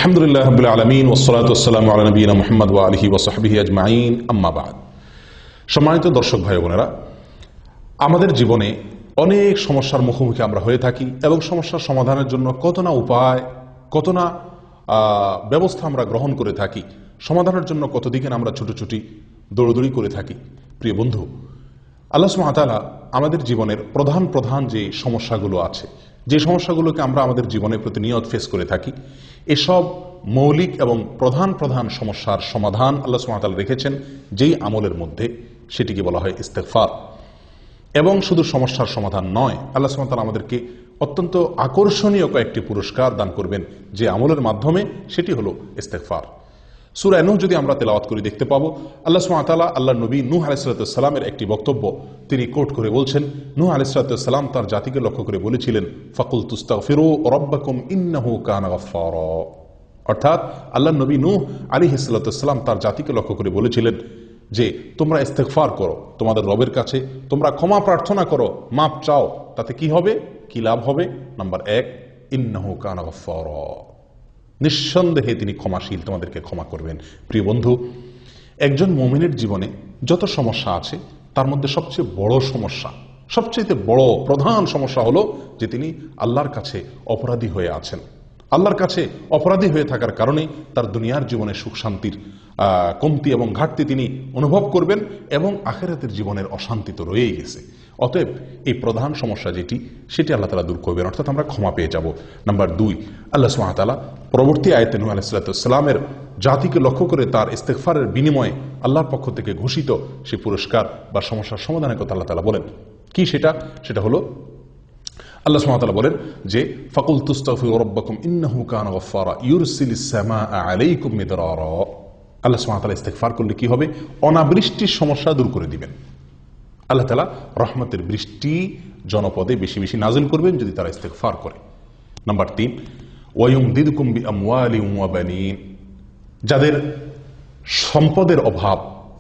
আলহামদুলিল্লাহ রাব্বিল আলামিন ওয়াসসালাতু ওয়াসসালামু আলা নবিয়িনা মুহাম্মদ ওয়া আলিহি ওয়া সাহবিহি আজমাইন, আম্মা বা'দ। সম্মানিত দর্শক ভাই বোনেরা, আমাদের জীবনে অনেক সমস্যার মুখোমুখি আমরা হয়ে থাকি এবং সমস্যার সমাধানের জন্য কত না উপায়, কত না ব্যবস্থা আমরা গ্রহণ করে থাকি। সমাধানের জন্য কত দিকে আমরা ছুটোছুটি দৌড়দৌড়ি করে থাকি। প্রিয় বন্ধু, আল্লাহ সুবহানাহু ওয়া তাআলা আমাদের জীবনের প্রধান প্রধান যে সমস্যাগুলো আছে, যে সমস্যাগুলোকে আমরা আমাদের জীবনে প্রতিনিয়ত ফেস করে থাকি, এসব মৌলিক এবং প্রধান প্রধান সমস্যার সমাধান আল্লাহ সুবহানাহু ওয়া তাআলা রেখেছেন যেই আমলের মধ্যে, সেটিকে বলা হয় ইস্তেগফার। এবং শুধু সমস্যার সমাধান নয়, আল্লাহ সুবহানাহু ওয়া তাআলা আমাদেরকে অত্যন্ত আকর্ষণীয় কয়েকটি পুরস্কার দান করবেন যে আমলের মাধ্যমে, সেটি হলো ইস্তেগফার। সূরা নূহ যদি আমরা তেলাওয়াত করি দেখতে পাবো, আল্লাহ সুবহানাহু ওয়া তাআলা আল্লাহর নবী নূহ আলাইহিস সালামের একটি বক্তব্য তিনি কোট করে বলছেন। নূহ আলাইহিস সালাম তার জাতিকে লক্ষ্য করে বলেছিলেন, ফাকুল তুস্তাগফিরু রাব্বাকুম ইন্নাহু কানা গাফফারা। অর্থাৎ আল্লাহর নবী নূহ আলাইহিস সালাম তার জাতিকে লক্ষ্য করে বলেছিলেন যে তোমরা ইস্তেগফার করো, তোমাদের রবের কাছে তোমরা ক্ষমা প্রার্থনা করো, মাপ চাও। তাতে কি হবে, কি লাভ হবে? নাম্বার 1, ইন্নাহু কানা গাফফারা, নিঃসন্দেহে তিনি ক্ষমাশীল, তোমাদেরকে ক্ষমা করবেন। প্রিয় বন্ধু, একজন মুমিনের জীবনে যত সমস্যা আছে তার মধ্যে সবচেয়ে বড় সমস্যা, সবচেয়ে বড় প্রধান সমস্যা হলো যে তিনি আল্লাহর কাছে অপরাধী হয়ে আছেন। আল্লাহর কাছে অপরাধী হয়ে থাকার কারণে তার দুনিয়ার জীবনে সুখ শান্তির কমতি এবং ঘাটতি তিনি অনুভব করবেন এবং আখিরাতের জীবনের অশান্তি তো রয়েই গেছে। অতএব এই প্রধান সমস্যা যেটি, সেটি আল্লাহ তাআলা দূর করবেন, অর্থাৎ আমরা ক্ষমা পেয়ে যাব। নাম্বার 2, আল্লাহ সুবহানাহু ওয়া তাআলা পরবর্তী আয়াতে নূহ আলাইহিস সালামের জাতিকে লক্ষ্য করে তার ইস্তেগফারের বিনিময়ে আল্লাহর পক্ষ থেকে ঘোষিত সেই পুরস্কার বা সমস্যার সমাধানের কথা আল্লাহ তাআলা বলেন। কি সেটা? সেটা হলো আল্লাহ সুবহানাহু ওয়া তাআলা বলেন যে ফাকুল তুস্তাগফিরু রাব্বাকুম ইন্নাহু কানা গাফফারা ইউরসিলিস সামাআ আলাইকুম মিদরারা। আল্লাহ সুবহানাহু ওয়া তাআলা ইস্তেগফার করলে কি হবে? অনাবৃষ্টির সমস্যা দূর করে দিবেন। আল্লাহ তাআলা রহমতের বৃষ্টি জনপদে বেশি বেশি নাজিল করবেন যদি তারা ইস্তেগফার করে। নাম্বার 3, ওয়ায়ুমদিদকুম বিআমওয়ালিন ওয়া বানিন। যাদের সম্পদের অভাব,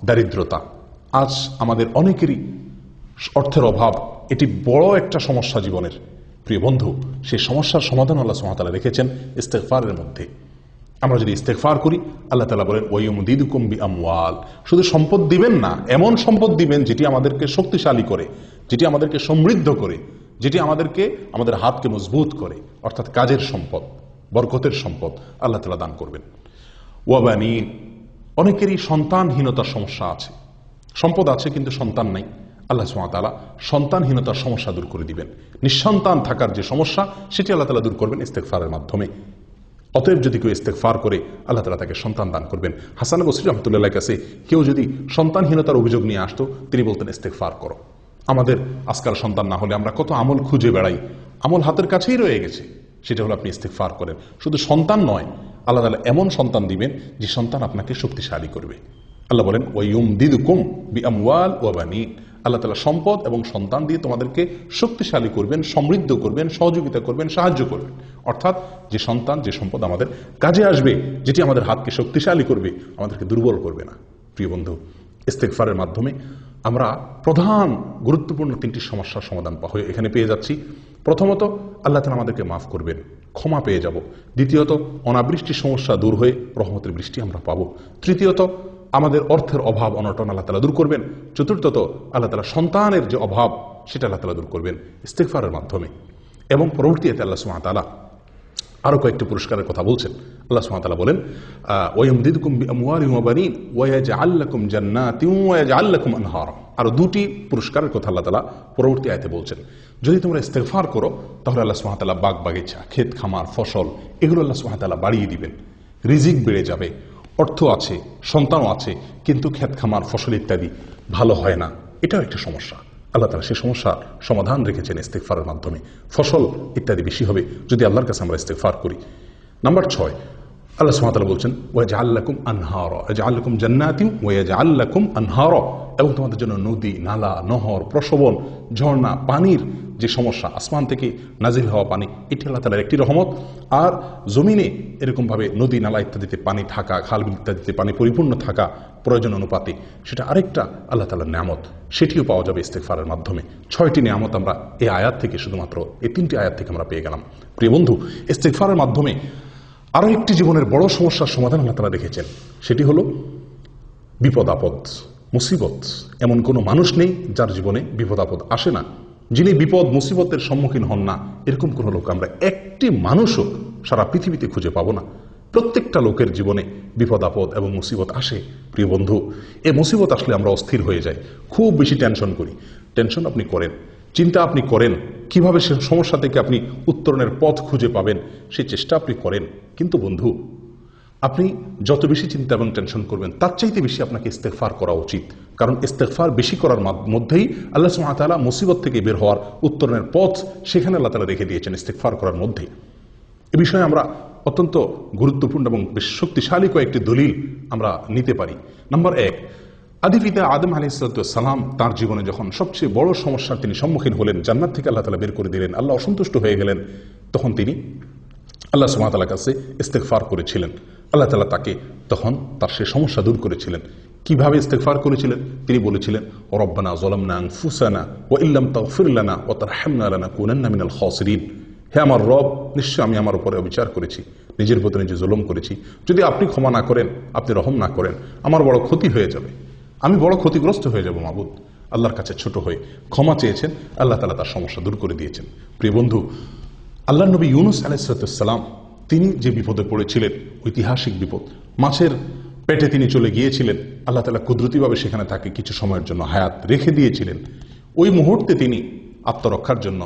দারিদ্রতা, আজ আমাদের অনেকেরই অর্থের অভাব, এটি বড় একটা সমস্যা জীবনের। প্রিয় বন্ধু, সেই সমস্যার সমাধান আল্লাহ সুবহানাহু ওয়া তাআলা রেখেছেন ইস্তেগফারের মধ্যে। আমরা যদি ইস্তেগফার করি, আল্লাহ তাআলা বলেন ওয়ায়ুমদিদকুম বিআমওয়াল, শুধু সম্পদ দিবেন না, এমন সম্পদ দিবেন যেটি আমাদেরকে শক্তিশালী করে, যেটি আমাদেরকে সমৃদ্ধ করে, যেটি আমাদেরকে আমাদের হাতকে মজবুত করে, অর্থাৎ কাজের সম্পদ, বরকতের সম্পদ আল্লাহ তাআলা দান করবেন। ওয়া বানিন, অনেকেরই সন্তানহীনতার সমস্যা আছে, সম্পদ আছে কিন্তু সন্তান নাই। আল্লাহ সুবহানাহু ওয়া তাআলা সন্তানহীনতার সমস্যা দূর করে দিবেন। নিঃসন্তান থাকার যে সমস্যা, সেটি আল্লাহ তাআলা দূর করবেন ইস্তেগফারের মাধ্যমে। অতএব যদি কেউ ইস্তেগফার করে, আল্লাহ তাআলা তাকে সন্তান দান করবেন। হাসান বসরি রাহমাতুল্লাহর কাছে কেউ যদি সন্তানহীনতার অভিযোগ নিয়ে আসতো, তিনি বলতেন ইস্তেগফার করো। আমাদের আজকাল সন্তান না হলে আমরা কত আমল খুঁজে বেড়াই, আমল হাতের কাছেই রয়ে গেছে, সেটা হলো আপনি ইস্তেগফার করেন। শুধু সন্তান নয়, আল্লাহ তাআলা এমন সন্তান দিবেন যে সন্তান আপনাকে শক্তিশালী করবে। আল্লাহ বলেন ওয়ায়ুমদিদকুম বিআমওয়াল ওয়া বানিন, আল্লাহ তাআলা সম্পদ এবং সন্তান দিয়ে তোমাদেরকে শক্তিশালী করবেন, সমৃদ্ধ করবেন, সহযোগিতা করবেন, সাহায্য করবেন। অর্থাৎ যে সন্তান, যে সম্পদ আমাদের কাজে আসবে, যেটি আমাদের হাতকে শক্তিশালী করবে, আমাদেরকে দুর্বল করবে না। প্রিয় বন্ধু, ইস্তেগফারের মাধ্যমে আমরা প্রধান গুরুত্বপূর্ণ 3টি সমস্যার সমাধান এখানে পেয়ে যাচ্ছি। প্রথমত, আল্লাহ তাআলা আমাদেরকে মাফ করবেন, ক্ষমা পেয়ে যাব। দ্বিতীয়ত, অনাবৃষ্টির সমস্যা দূর হয়ে রহমতের বৃষ্টি আমরা পাবো। তৃতীয়ত, আমাদের অর্থের অভাব অনটন আল্লাহ তাআলা দূর করবেন। চতুর্থত, আল্লাহ তাআলা সন্তানের যে অভাব, সেটা আল্লাহ তাআলা দূর করবেন ইস্তেগফারের মাধ্যমে। এবং পরবর্তীতে আল্লাহ সুবহানাহু ওয়া তাআলা আরো কয়েকটি পুরস্কারের কথা বলছেন। আল্লাহ সুবহানাহু ওয়া তাআলা বলেন ওয়ায়ুমদিদকুম বিআমওয়ালিন ওয়া বানিন ওয়া ইয়াজআল লাকুম জান্নাতিন ওয়া ইয়াজআল লাকুম আনহারা। আরো 2টি পুরস্কারের কথা আল্লাহ তাআলা পরবর্তী আয়াতে বলছেন। যদি তোমরা ইস্তেগফার করো, তাহলে আল্লাহ সুবহানাহু ওয়া তাআলা বাগ বাগিচা, ক্ষেত খামার, ফসল, এগুলো আল্লাহ সুবহানাহু ওয়া তাআলা বাড়িয়ে দিবেন। রিজিক বেড়ে যাবে, অর্থ আছে, সন্তানও আছে, কিন্তু ক্ষেত খামার, ফসল ইত্যাদি ভালো হয় না, এটাও একটা সমস্যা। আল্লাহ তাআলা সেই সমস্যার সমাধান রেখেছেন ইস্তেগফারের মাধ্যমে। ফসল ইত্যাদি বেশি হবে যদি আল্লাহর কাছে আমরা ইস্তেগফার করি। নাম্বার 6, আল্লাহ সুবহানাহু ওয়া তাআলা বলছেন ওয়াজআল লাকুম আনহারা, ইয়াজআল লাকুম জান্নাতিন ওয়া ইয়াজআল লাকুম আনহারা, এবং তোমাদের জন্য নদী, নালা, নহর, প্রশবন, ঝর্ণা, পানির যে সমস্যা, আসমান থেকে নাজিল হওয়া পানি, এটি আল্লাহ তাআলার একটি রহমত। আর জমিনে এরকমভাবে নদী, নালা ইত্যাদিতে পানি থাকা, খাল বিল ইত্যাদিতে পানি পরিপূর্ণ থাকা প্রয়োজন অনুপাতে, সেটা আরেকটা আল্লাহ তাআলার নিয়ামত, সেটিও পাওয়া যাবে ইস্তেগফারের মাধ্যমে। 6টি নিয়ামত আমরা এই আয়াত থেকে, শুধুমাত্র এই 3টি আয়াত থেকে আমরা পেয়ে গেলাম। প্রিয় বন্ধু, ইস্তেগফারের মাধ্যমে আরো একটি জীবনের বড় সমস্যার সমাধান আল্লাহ তাআলা রেখেছেন, সেটি হলো বিপদ আপদ, মুসিবত। এমন কোনো মানুষ নেই যার জীবনে বিপদ আপদ আসে না, যিনি বিপদ মুসিবতের সম্মুখীন হন না, এরকম কোন লোক আমরা একটি মানুষও সারা পৃথিবীতে খুঁজে পাবো না। প্রত্যেকটা লোকের জীবনে বিপদ আপদ এবং মুসিবত আসে। প্রিয় বন্ধু, এই মুসিবত আসলে আমরা অস্থির হয়ে যাই, খুব বেশি টেনশন করি। টেনশন আপনি করেন, চিন্তা আপনি করেন, কিভাবে সে সমস্যা থেকে আপনি উত্তরণের পথ খুঁজে পাবেন সেই চেষ্টা আপনি করেন। কিন্তু বন্ধু, আপনি যত বেশি চিন্তা এবং টেনশন করবেন তার চাইতে বেশি আপনাকে ইস্তেগফার করা উচিত। কারণ ইস্তেগফার বেশি করার মধ্যেই আল্লাহ সুবহানাহু ওয়া তাআলা মুসিবত থেকে বের হওয়ার উত্তরণের পথ সেখানে আল্লাহ তাআলা রেখে দিয়েছেন, ইস্তেগফার করার মধ্যে। এ বিষয়ে আমরা অত্যন্ত গুরুত্বপূর্ণ এবং বেশ শক্তিশালী কয়েকটি দলিল আমরা নিতে পারি। নাম্বার 1, আদি পিতা আদম আলাইহিস সালাম তার জীবনে যখন সবচেয়ে বড় সমস্যার তিনি সম্মুখীন হলেন, জান্নাত থেকে আল্লাহ তাআলা বের করে দিলেন, আল্লাহ অসন্তুষ্ট হয়ে গেলেন, তখন তিনি আল্লাহ সুবহানাহু ওয়া তাআলার কাছে ইস্তেগফার করেছিলেন। আল্লাহ তাআলা তাকে তখন তার সে সমস্যা দূর করেছিলেন। কিভাবে ইস্তেগফার করেছিলেন? তিনি বলেছিলেন, রব্বানা যালামনা আনফুসানা ওয়া ইল্লাম তাগফির লানা ওয়া তারহামনা লানাকুনান্না মিনাল খাসিরিন। হে আমার রব, নিশ্চয় আমি আমার উপরে অবিচার করেছি, নিজের প্রতি নিজে জুলুম করেছি। যদি আপনি ক্ষমা না করেন, আপনি রহম না করেন, আমার বড় ক্ষতি হয়ে যাবে, আমি বড় ক্ষতিগ্রস্ত হয়ে যাব। মাবুদ আল্লাহর কাছে ছোট হয়ে ক্ষমা চেয়েছেন, আল্লাহ তাআলা তার সমস্যা দূর করে দিয়েছেন। প্রিয় বন্ধু, আল্লাহর নবী ইউনুস আলাইহিস সালাম তিনি যে বিপদে পড়েছিলেন, ঐতিহাসিক বিপদ, মাছের পেটে তিনি চলে গিয়েছিলেন, আল্লাহ তাআলা কুদরতিভাবে সেখানে তাকে কিছু সময়ের জন্য হায়াত রেখে দিয়েছিলেন। ওই মুহূর্তে তিনি আত্মরক্ষার জন্য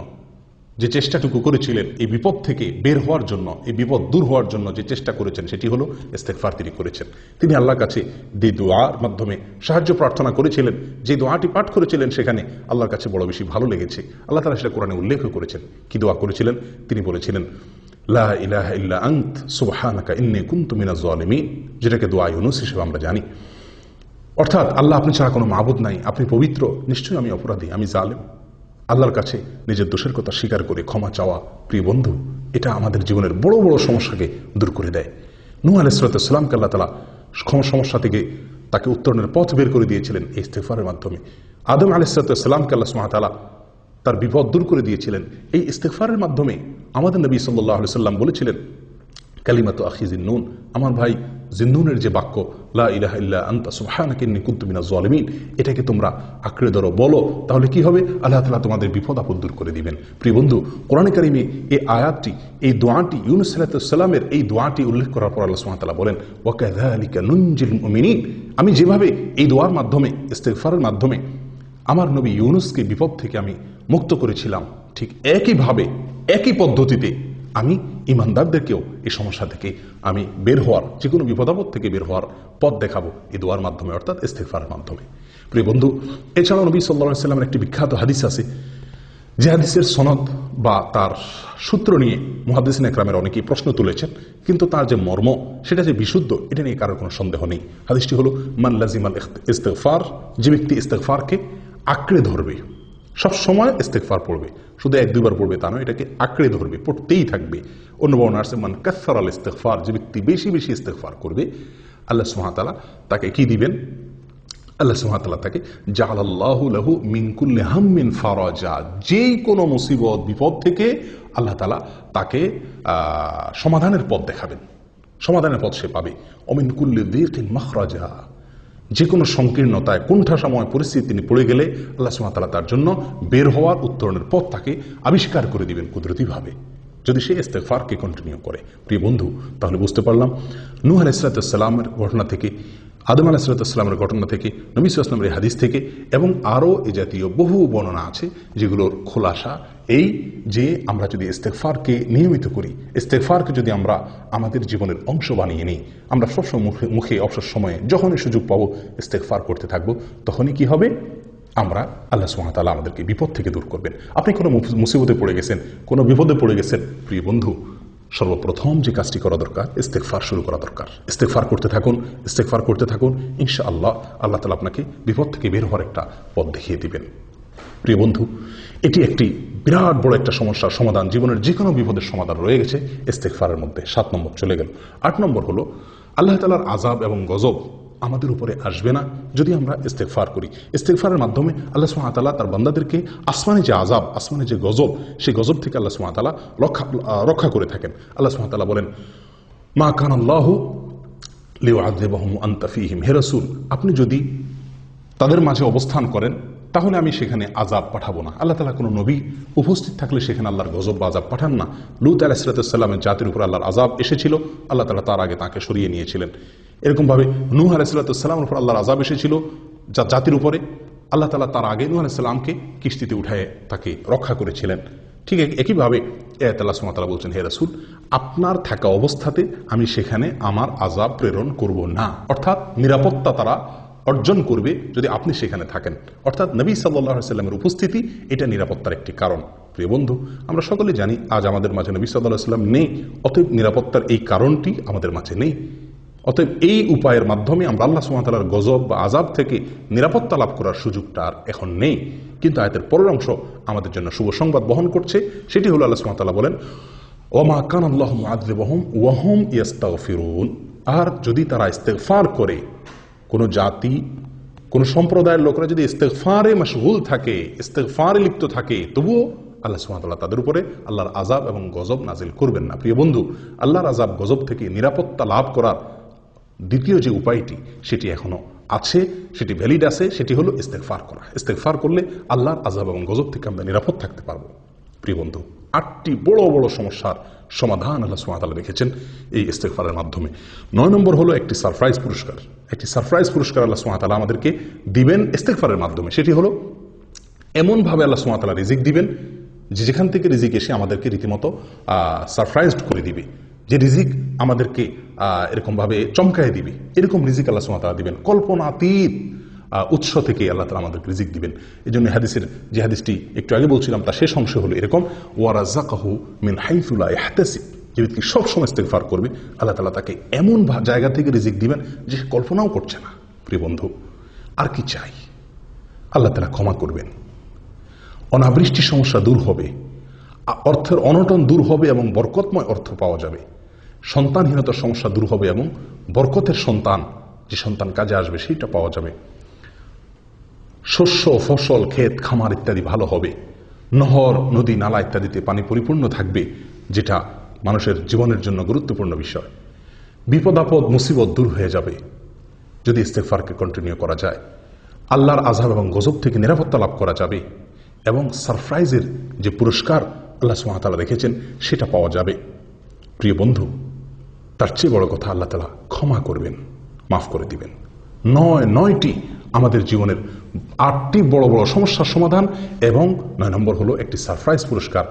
যে চেষ্টাটুকু করেছিলেন, এই বিপদ থেকে বের হওয়ার জন্য, এই বিপদ দূর হওয়ার জন্য যে চেষ্টা করেছেন, সেটি হলো ইস্তেগফার তিনি করেছেন। তিনি আল্লাহর কাছে যে দোয়ার মাধ্যমে সাহায্য প্রার্থনা করেছিলেন, যে দোয়াটি পাঠ করেছিলেন, সেখানে আল্লাহর কাছে বড় বেশি ভালো লেগেছে। আল্লাহ তাআলা সেটা কোরআনে উল্লেখ করেছেন। কি দোয়া করেছিলেন? তিনি বলেছিলেন, লা ইলাহা ইল্লা আনত সুবহানাকা ইন্নী কুনতু মিনাজ জালিমিন, যেটাকে দোয়া ইউনুস হিসেবে আমরা জানি। অর্থাৎ আল্লাহ, আপনি ছাড়া কোনো মাবুদ নাই, আপনি পবিত্র, নিশ্চয়ই আমি অপরাধী, আমি জালেম। আল্লাহর কাছে নিজের দোষের কথা স্বীকার করে ক্ষমা চাওয়া, প্রিয় বন্ধু, এটা আমাদের জীবনের বড় বড় সমস্যাকে দূর করে দেয়। নূহ আলাইহিস সালামকে আল্লাহ তাআলা সমস্যা থেকে তাকে উত্তরণের পথ বের করে দিয়েছিলেন এই ইস্তেগফারের মাধ্যমে। আদম আলাইহিস সালামকে আল্লাহ সুবহানাহু ওয়া তাআলা তার বিপদ দূর করে দিয়েছিলেন এই ইস্তেগফারের মাধ্যমে। আমাদের নবী সাল্লাল্লাহু আলাইহি সাল্লাম বলেছিলেন, কালিমাতু আখি জিন্নুন, আমার ভাই জিন্নুনের যে বাক্য, লা ইলাহা ইল্লা আনতা সুবহানাকা ইন্নী কুনতু মিনাজ জালিমিন, এটাকে তোমরা আঁকড়ে ধরো, বলো, তাহলে কি হবে? আল্লাহ তাআলা তোমাদের বিপদ আপদ দূর করে দিবেন। প্রিয় বন্ধু, কোরআনে কারিমে এই আয়াতটি, এই দোয়াটি, ইউনুস আলাইহিস সালামের এই দোয়াটি উল্লেখ করার পর আল্লাহ সুবহানাহু ওয়া তাআলা বলেন, ওয়া কাযালিকা নুনজিল মুমিনিন, আমি যেভাবে এই দোয়ার মাধ্যমে, ইস্তেগফারের মাধ্যমে আমার নবী ইউনুসকে বিপদ থেকে আমি মুক্ত করেছিলাম, ঠিক একইভাবে, একই পদ্ধতিতে আমি ইমানদারদেরকেও এই সমস্যা থেকে আমি বের হওয়ার, যে কোনো বিপদাপদ থেকে বের হওয়ার পথ দেখাবো এই দোয়ার মাধ্যমে, অর্থাৎ ইস্তেগফারের মাধ্যমে। প্রিয় বন্ধু, এছাড়াও নবী সাল্লাল্লাহু আলাইহি ওয়াসাল্লামের একটি বিখ্যাত হাদিস আছে, যে হাদিসের সনদ বা তার সূত্র নিয়ে মুহাদ্দিসিন একরামের অনেকেই প্রশ্ন তুলেছেন, কিন্তু তার যে মর্ম, সেটা যে বিশুদ্ধ, এটা নিয়ে কারোর কোনো সন্দেহ নেই। হাদিসটি হলো, মান লাজিমাল ইস্তেগফার, যে ব্যক্তি ইস্তেগফারকে আঁকড়ে ধরবে, সব সময় ইস্তেগফার পড়বে, শুধু এক দুইবার পড়বে তা নয়, এটাকে আঁকড়ে ধরবে, পড়তেই থাকবে। অন্য বর্ণনা আছে, মান কাসসারাল ইস্তেগফার, যে ব্যক্তি বেশি বেশি ইস্তেগফার করবে, আল্লাহ সুবহানাহু ওয়া তাআলা তাকে কি দিবেন? আল্লাহ সুবহানাহু ওয়া তাআলা তাকে জাআলাল্লাহু লাহু মিন কুল্লি হাম্মিন ফারাজা, যেই কোনো মুসিবত বিপদ থেকে আল্লাহ তাআলা তাকে সমাধানের পথ দেখাবেন, সমাধানের পথ সে পাবে। অমিন কুল্লি যিকিন মাখরাজা, যে কোনো সংকীর্ণতায়, কুণ্ঠাসময় পরিস্থিতি তিনি পড়ে গেলে আল্লাহ সুবহানাহু ওয়া তাআলা তার জন্য বের হওয়ার, উত্তরণের পথ তাকে আবিষ্কার করে দিবেন কুদরতিভাবে, যদি সে ইস্তেগফারকে কন্টিনিউ করে। প্রিয় বন্ধু, তাহলে বুঝতে পারলাম নূহ আলাইহিস সালামের ঘটনা থেকে, আদম আলাইহিস সালামের ঘটনা থেকে, নবী সাল্লাল্লাহু আলাইহি ওয়াসাল্লামের হাদিস থেকে, এবং আরও এ জাতীয় বহু বর্ণনা আছে যেগুলোর খোলাসা এই, যে আমরা যদি ইস্তেগফারকে নিয়মিত করি, ইস্তেগফারকে যদি আমরা আমাদের জীবনের অংশ বানিয়ে নিই, আমরা সবসময় মুখে অবসর সময়ে যখনই সুযোগ পাবো ইস্তেগফার করতে থাকবো, তখনই কি হবে? আমরা, আল্লাহ সুবহানাহু ওয়া তাআলা আমাদেরকে বিপদ থেকে দূর করবেন। আপনি কোনো মুসিবতে পড়ে গেছেন, কোনো বিপদে পড়ে গেছেন, প্রিয় বন্ধু, সর্বপ্রথম যে কাজটি করা দরকার, ইস্তেগফার শুরু করা দরকার। ইস্তেগফার করতে থাকুন, ইস্তেগফার করতে থাকুন, ইনশাআল্লাহ আল্লাহ তাআলা আপনাকে বিপদ থেকে বের হওয়ার একটা পথ দেখিয়ে দিবেন। প্রিয় বন্ধু, এটি একটি বিরাট বড় একটা সমস্যার সমাধান, জীবনের যে কোনো বিপদের সমাধান রয়ে গেছে ইস্তেগফারের মধ্যে। 7 নম্বর চলে গেল। 8 নম্বর হলো, আল্লাহ তাআলার আযাব এবং গজব আমাদের উপরে আসবে না যদি আমরা ইস্তেগফার করি। ইস্তেগফারের মাধ্যমে আল্লাহ সুবহানাহু ওয়া তাআলা তার বান্দাদেরকে আসমানে যে আযাব, আসমানে যে গজব, সেই গজব থেকে আল্লাহ সুবহানাহু ওয়া তাআলা রক্ষা করে থাকেন। আল্লাহ সুবহানাহু ওয়া তাআলা বলেন, মা কানাল্লাহু লিউআযিবাহুম ওয়া আনতা ফীহিম, হে রাসূল আপনি যদি তাদের মাঝে অবস্থান করেন তাহলে আমি সেখানে আযাব পাঠাবো না। আল্লাহ তাআলা কোনো নবী উপস্থিত থাকলে সেখানে আল্লাহর গজব বা আযাব পাঠান না। লূত আলাইহিস সালামের জাতির উপর আল্লাহর আযাব এসেছিল, আল্লাহ তাআলা তার আগে তাকে সরিয়ে নিয়েছিলেন। এরকমভাবে নূহ আলাইহিস সালামের উপর আল্লাহর আযাব এসেছিল জাতির উপরে, আল্লাহ তাআলা তার আগে নূহ আলাইহিস সালামকে কিস্তিতে উঠায় তাকে রক্ষা করেছিলেন। ঠিক একইভাবে আয়াতে আল্লাহ সুবহানাহু ওয়া তাআলা বলছেন, হে রাসূল আপনার থাকা অবস্থাতে আমি সেখানে আমার আযাব প্রেরণ করব না। অর্থাৎ নিরাপত্তা তারা অর্জন করবে যদি আপনি সেখানে থাকেন। অর্থাৎ নবী সাল্লাল্লাহু আলাইহি ওয়াসাল্লামের উপস্থিতি এটা নিরাপত্তার একটি কারণ। প্রিয় বন্ধু, আমরা সকলে জানি আজ আমাদের মাঝে নবী সাল্লাল্লাহু আলাইহি ওয়াসাল্লাম নেই, অতএব নিরাপত্তার এই কারণটি আমাদের মাঝে নেই। অতএব এই উপায়ের মাধ্যমে আমরা আল্লাহ সুবহানাহু ওয়া তাআলার গজব বা আযাব থেকে নিরাপত্তা লাভ করার সুযোগটা আর এখন নেই। কিন্তু আয়াতের পরের অংশ আমাদের জন্য শুভ সংবাদ বহন করছে, সেটি হলো আল্লাহ সুবহানাহু ওয়া তাআলা বলেন, ওমা কানাল্লাহু মুআযযিবাহুম ওয়া হুম ইস্তাগফিরুন, আর যদি তারা ইস্তেগফার করে, কোন জাতি কোন সম্প্রদায়ের লোকরা যদি ইস্তেগফারে মশগুল থাকে, ইস্তেগফারে লিপ্ত থাকে, তবুও আল্লাহ সুবহানাহু ওয়া তাআলা তাদের উপরে আল্লাহর আযাব এবং গজব নাজিল করবেন না। প্রিয় বন্ধু, আল্লাহর আযাব গজব থেকে নিরাপত্তা লাভ করার দ্বিতীয় যে উপায়টি সেটি এখনো আছে, সেটি ভ্যালিড আছে, সেটি হলো ইস্তেগফার করা। ইস্তেগফার করলে আল্লাহর আযাব এবং গজব থেকে আমরা নিরাপদ থাকতে পারবো। প্রিয় বন্ধু, 8টি বড় বড় সমস্যার সমাধান আল্লাহ সুবহানাহু ওয়া তাআলা রেখেছেন এই ইস্তেগফারের মাধ্যমে। 9 নম্বর হলো একটি সারপ্রাইজ পুরস্কার। একটি সারপ্রাইজ পুরস্কার আল্লাহ সুবহানাহু ওয়া তাআলা আমাদেরকে দিবেন ইস্তেগফারের মাধ্যমে। সেটি হলো এমনভাবে আল্লাহ সুবহানাহু ওয়া তাআলা রিজিক দিবেন যে যেখান থেকে রিজিক এসে আমাদেরকে রীতিমতো সারপ্রাইজড করে দিবে, যে রিজিক আমাদেরকে এরকমভাবে চমকায় দিবে, এরকম রিজিক আল্লাহ সুবহানাহু ওয়া তাআলা দিবেন। কল্পনাতীত উৎস থেকে আল্লাহ তাআলা আমাদেরকে রিজিক দিবেন। এই জন্য হাদিসের যে হাদিসটি একটু আগে বলছিলাম তার শেষ অংশ হলো এরকম, ওয়ারাযাকাহু মিন হাইসু লা ইয়াহতাসিব, যে ব্যক্তি সবসময় ইস্তেগফার করবে আল্লাহ তাআলা তাকে এমন জায়গা থেকে রিজিক দিবেন যে সে কল্পনাও করছে না। প্রিয় বন্ধু, আর কি চাই? আল্লাহ তাআলা ক্ষমা করবেন, অনাবৃষ্টি সমস্যা দূর হবে, অর্থের অনটন দূর হবে এবং বরকতময় অর্থ পাওয়া যাবে, সন্তানহীনতার সমস্যা দূর হবে এবং বরকতের সন্তান, যে সন্তান কাজে আসবে সেইটা পাওয়া যাবে, শস্য ফসল ক্ষেত খামার ইত্যাদি ভালো হবে, নহর নদী নালা ইত্যাদিতে পানি পরিপূর্ণ থাকবে, যেটা মানুষের জীবনের জন্য গুরুত্বপূর্ণ বিষয়, বিপদ আপদ মুসিবত দূর হয়ে যাবে যদি ইস্তেগফারকে কন্টিনিউ করা যায়, আল্লাহর আযাব এবং গজব থেকে নিরাপত্তা লাভ করা যাবে এবং সারপ্রাইজের যে পুরস্কার আল্লাহ সুবহানাহু ওয়া তাআলা রেখেছেন সেটা পাওয়া যাবে। প্রিয় বন্ধু, তার চেয়ে বড় কথা আল্লাহ তাআলা ক্ষমা করবেন, মাফ করে দিবেন। 9টি আমাদের জীবনের 8টি বড় বড় সমস্যার সমাধান এবং 9 নম্বর হলো একটি সারপ্রাইজ পুরস্কার।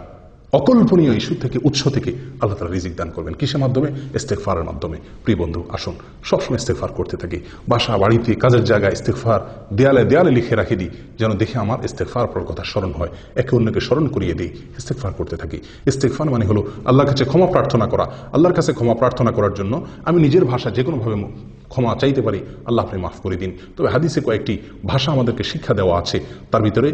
অকল্পনীয় ইস্যু থেকে, উৎস থেকে আল্লাহ তাআলা রিজিক দান করবেন। কিসের মাধ্যমে? ইস্তেগফারের মাধ্যমে। প্রিয় বন্ধু, আসুন সবসময় ইস্তেগফার করতে থাকি। বাসা বাড়িতে কাজের জায়গায় ইস্তেগফার দেয়ালে দেয়ালে লিখে রাখি দিই, যেন দেখে আমার ইস্তেগফার পড়ার কথা স্মরণ হয়, একে অন্যকে স্মরণ করিয়ে দিই, ইস্তেগফার করতে থাকি। ইস্তেগফার মানে হলো আল্লাহর কাছে ক্ষমা প্রার্থনা করা। আল্লাহর কাছে ক্ষমা প্রার্থনা করার জন্য আমি নিজের ভাষা যে কোনোভাবে ক্ষমা চাইতে পারি, আল্লাহ আপনি মাফ করে দিন। তবে হাদিসে কয়েকটি ভাষা আমাদেরকে শিক্ষা দেওয়া আছে, তার ভিতরে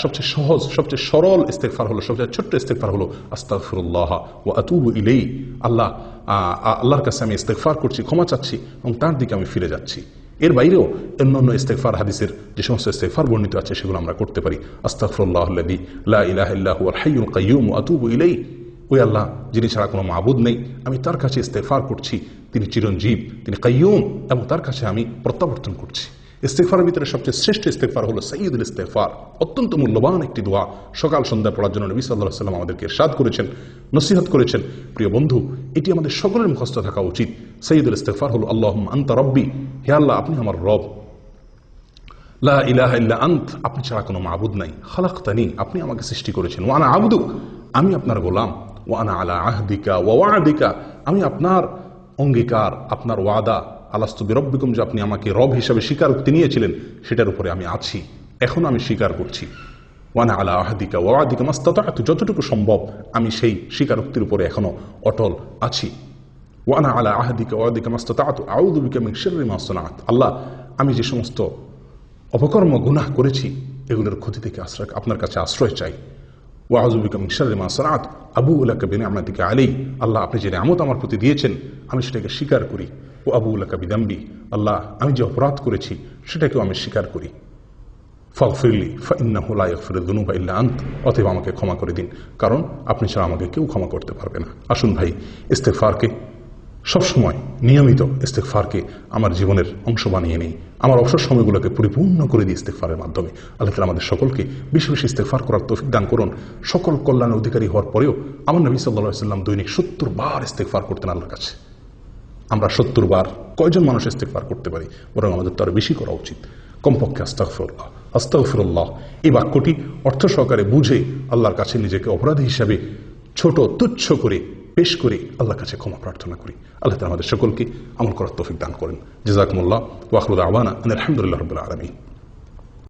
সবচেয়ে সহজ, সবচেয়ে সরল ইস্তেগফার হলো, সবচেয়ে ছোট্ট ইস্তেগফার হলো আস্তাগফিরুল্লাহ ওয়া আতুবু ইলাইহি। আল্লাহর কাছে আমি ইস্তেগফার করছি, ক্ষমা চাচ্ছি এবং তার দিকে আমি ফিরে যাচ্ছি। এর বাইরেও অন্যান্য ইস্তেগফার হাদিসের যে সমস্ত ইস্তেগফার বর্ণিত আছে সেগুলো আমরা করতে পারি। আস্তাগফিরুল্লাহাল্লাযী লা ইলাহা ইল্লা হুয়াল হাইয়ুল কাইয়্যুম ওয়া আতুবু ইলাইহি। ওই আল্লাহ যিনি ছাড়া কোনো মাবুদ নেই, আমি তার কাছে ইস্তেগফার করছি, তিনি চিরঞ্জীব, তিনি কাইয়্যুম, এবং তার কাছে আমি প্রত্যাবর্তন করছি। ইস্তেগফারের ভিতরে সবচেয়ে শ্রেষ্ঠ ইস্তেগফার হলো সাইয়্যিদুল ইস্তেগফার। অত্যন্ত মূল্যবান একটি দোয়া, সকাল সন্ধ্যা পড়ার জন্য নবী সাল্লাল্লাহু আলাইহি ওয়াসাল্লাম আমাদেরকে ইরশাদ করেছেন, নসিহত করেছেন। প্রিয় বন্ধু, এটি আমাদের সকলের মুখস্থ থাকা উচিত। সাইয়্যিদুল ইস্তেগফার হলো আল্লাহুম্মা আনতা রাব্বি, হে আল্লাহ আপনি আমার রব, লা ইলাহা ইল্লা আন্ত, আপনি ছাড়া কোনো মাবুদ নাই, খালাকতানি, আপনি আমাকে সৃষ্টি করেছেন, ওয়া আনা আবদুক, আমি আপনার গোলাম, ওয়া আনা আলা আহদিকা ওয়া ওয়া'দিকা, আমি আপনার অঙ্গীকার, আপনার ওয়াদা, আলাস্তু বিরব্বিকুম, যে আপনি আমাকে রব হিসাবে স্বীকারোক্তি নিয়েছিলেন সেটার উপরে আমি আছি, এখন আমি স্বীকার করছি। ওয়া আনা আলা আহদিকা ওয়া ওয়া'দিকা মাস্তাতা'তু, যতটুকু সম্ভব আমি সেই স্বীকারোক্তির উপরে এখনো অটল আছি। ওয়া আনা আলা আহদিকা ওয়া ওয়া'দিকা মাস্তাতা'তু আউযু বিকা মিন শাররি মা সানা'ত, আল্লাহ আমি যে সমস্ত অপকর্ম গুনাহ করেছি এগুলোর ক্ষতি থেকে আপনার কাছে আশ্রয় চাই। ওয়া আউযু বিকা মিন শাররি মা সানা'ত আবুউ লাকা বিনি'মাতিকা আলাইহি, আল্লাহ আপনি যে নিয়ামত আমার প্রতি দিয়েছেন আমি সেটাকে স্বীকার করি। ও আবুউ লাকা বিযামবি, আল্লাহ আমি যে অপরাধ করেছি সেটাকেও আমি স্বীকার করি। ফাগফিরলি ফাইন্নাহু লা ইয়াগফিরুয যুনুবা ইল্লা আন্ত, অতএব আমাকে ক্ষমা করে দিন, কারণ আপনি ছাড়া আমাকে কেউ ক্ষমা করতে পারবে না। আসুন ভাই, ইস্তেগফারকে সবসময় নিয়মিত ইস্তেগফারকে আমার জীবনের অংশ বানিয়ে নিই, আমার অবসর সময়গুলোকে পরিপূর্ণ করে দিই ইস্তেগফারের মাধ্যমে। আল্লাহ তাআলা আমাদের সকলকে বেশি বেশি ইস্তেগফার করার তৌফিক দান করুন। সকল কল্যাণের অধিকারী হওয়ার পরেও আমার নবী সাল্লাল্লাহু আলাইহি ওয়াসাল্লাম দৈনিক 70 বার ইস্তেগফার করতেন আল্লাহর কাছে। আমরা 70 বার কয়জন মানুষ ইস্তেগফার করতে পারি? বরং আমাদের তো আরো বেশি করা উচিত। কমপক্ষে আস্তাগফিরুল্লাহ আস্তাগফিরুল্লাহ এই বাক্যটি অর্থ সহকারে বুঝে আল্লাহর কাছে নিজেকে অপরাধী হিসাবে ছোট তুচ্ছ করে পেশ করে আল্লাহর কাছে ক্ষমা প্রার্থনা করি। আল্লাহ তাআলা আমাদের সকলকে আমল করার তৌফিক দান করেন। জাযাকুমুল্লাহ ওয়া আখিরু দাওয়ানা আলহামদুলিল্লাহি রাব্বিল আলামিন।